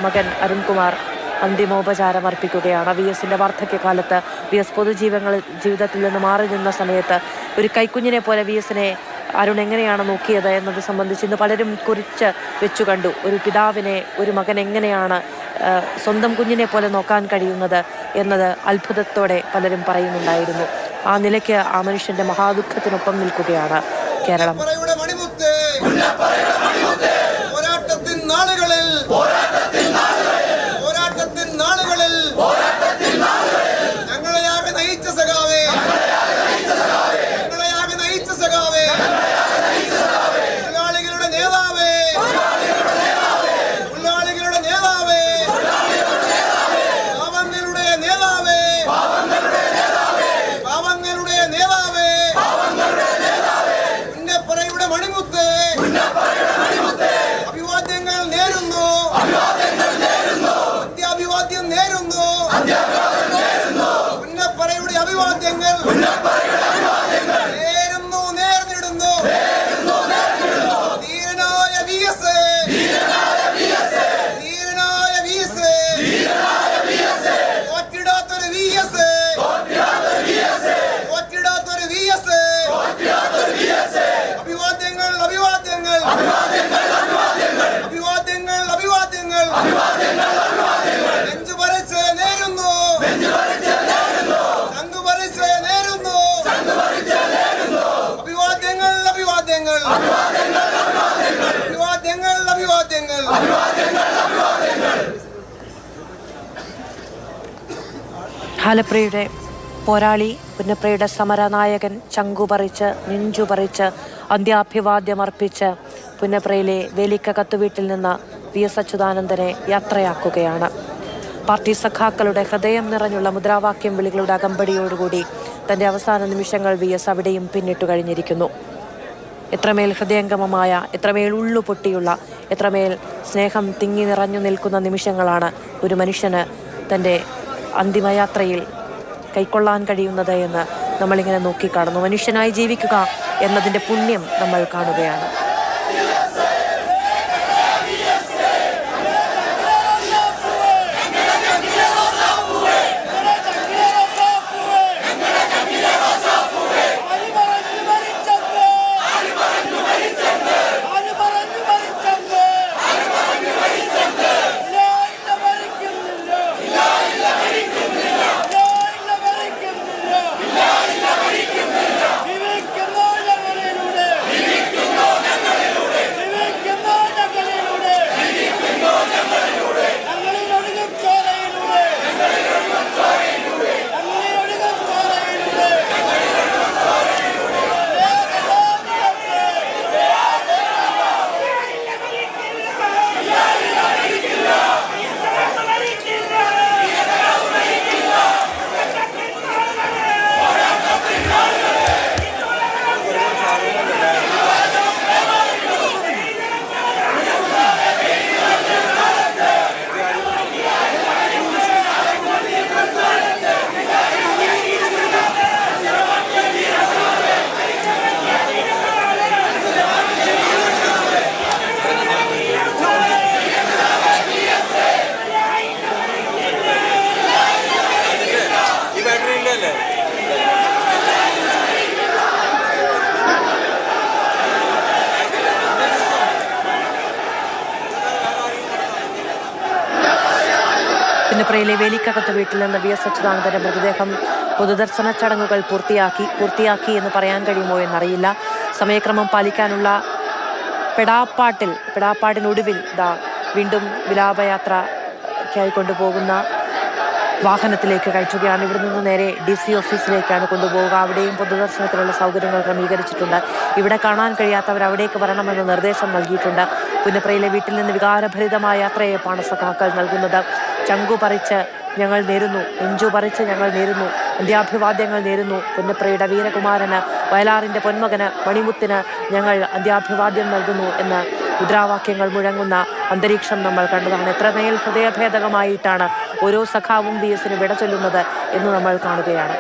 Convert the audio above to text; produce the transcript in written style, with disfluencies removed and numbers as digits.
മകൻ അരുൺകുമാർ അന്തിമോപചാരം അർപ്പിക്കുകയാണ്. വി എസിന്റെ വാർദ്ധക്യകാലത്ത് വി എസ് ജീവിതത്തിൽ നിന്ന് മാറി നിന്ന സമയത്ത് ഒരു കൈക്കുഞ്ഞിനെ പോലെ വി എസിനെ അരുൺ എങ്ങനെയാണ് നോക്കിയത് എന്നത് സംബന്ധിച്ച് ഇന്ന് പലരും കുറിച്ച് വെച്ചു കണ്ടു. ഒരു പിതാവിനെ ഒരു മകൻ എങ്ങനെയാണ് സ്വന്തം കുഞ്ഞിനെ പോലെ നോക്കാൻ കഴിയുന്നത് എന്നത് അത്ഭുതത്തോടെ പലരും പറയുന്നുണ്ടായിരുന്നു. ആ നിലയ്ക്ക് ആ മനുഷ്യന്റെ മഹാദുഃഖത്തിനൊപ്പം നിൽക്കുകയാണ് കേരളം. ആലപ്പുഴയുടെ പോരാളി, പുന്നപ്രയുടെ സമരനായകൻ ചങ്കുപറിച്ച് നെഞ്ചുപറിച്ച് അന്ത്യാഭിവാദ്യമർപ്പിച്ച് പുന്നപ്രയിലെ വേലിക്കകത്ത് വീട്ടിൽ നിന്ന് വി എസ് അച്യുതാനന്ദനെ യാത്രയാക്കുകയാണ്. പാർട്ടി സഖാക്കളുടെ ഹൃദയം നിറഞ്ഞുള്ള മുദ്രാവാക്യം വിളികളുടെ അകമ്പടിയോടുകൂടി തന്റെ അവസാന നിമിഷങ്ങൾ വി എസ് അവിടെയും പിന്നിട്ടു കഴിഞ്ഞിരിക്കുന്നു. എത്രമേൽ ഹൃദയംഗമമായ, എത്രമേൽ ഉള്ളുപൊട്ടിയുള്ള, എത്രമേൽ സ്നേഹം തിങ്ങി നിറഞ്ഞു നിൽക്കുന്ന നിമിഷങ്ങളാണ് ഒരു മനുഷ്യന് തൻ്റെ അന്തിമയാത്രയിൽ കൈക്കൊള്ളാൻ കഴിയുന്നത് എന്ന് നമ്മളിങ്ങനെ നോക്കിക്കാണുന്നു. മനുഷ്യനായി ജീവിക്കുക എന്നതിൻ്റെ പുണ്യം നമ്മൾ കാണുകയാണ്. പുന്നപ്രയിലെ വേലിക്കകത്ത് വീട്ടിൽ നിന്ന് വി എസ് അച്യുതാനന്ദന്റെ മൃതദേഹം പൊതുദർശന ചടങ്ങുകൾ പൂർത്തിയാക്കി എന്ന് പറയാൻ കഴിയുമോ എന്നറിയില്ല. സമയക്രമം പാലിക്കാനുള്ള പെടാപ്പാടിനൊടുവിൽ വീണ്ടും വിലാപയാത്രയ്ക്കായി കൊണ്ടുപോകുന്ന വാഹനത്തിലേക്ക് കയറ്റുകയാണ്. ഇവിടെ നിന്ന് നേരെ DC ഓഫീസിലേക്കാണ് കൊണ്ടുപോവുക. അവിടെയും പൊതുദർശനത്തിനുള്ള സൗകര്യങ്ങൾ ക്രമീകരിച്ചിട്ടുണ്ട്. ഇവിടെ കാണാൻ കഴിയാത്തവർ അവിടേക്ക് വരണമെന്ന് നിർദ്ദേശം നൽകിയിട്ടുണ്ട്. പുന്നപ്രയിലെ വീട്ടിൽ നിന്ന് വികാരഭരിതമായ യാത്രയെപ്പാണ് സഖാക്കൾ നൽകുന്നത്. ചങ്കുപറിച്ച് ഞങ്ങൾ നേരുന്നു, നെഞ്ചുപറിച്ച് ഞങ്ങൾ നേരുന്നു, അന്ത്യാഭിവാദ്യങ്ങൾ നേരുന്നു. പുന്നപ്രയുടെ വീരകുമാരന്, വയലാറിൻ്റെ പൊന്മകന് മണിമുത്തിന് ഞങ്ങൾ അന്ത്യാഭിവാദ്യം നൽകുന്നു എന്ന് മുദ്രാവാക്യങ്ങൾ മുഴങ്ങുന്ന അന്തരീക്ഷം നമ്മൾ കണ്ടതാണ്. എത്രമേൽ ഹൃദയഭേദകമായിട്ടാണ് ഓരോ സഖാവും VS വിട ചൊല്ലുന്നത് എന്ന് നമ്മൾ കാണുകയാണ്.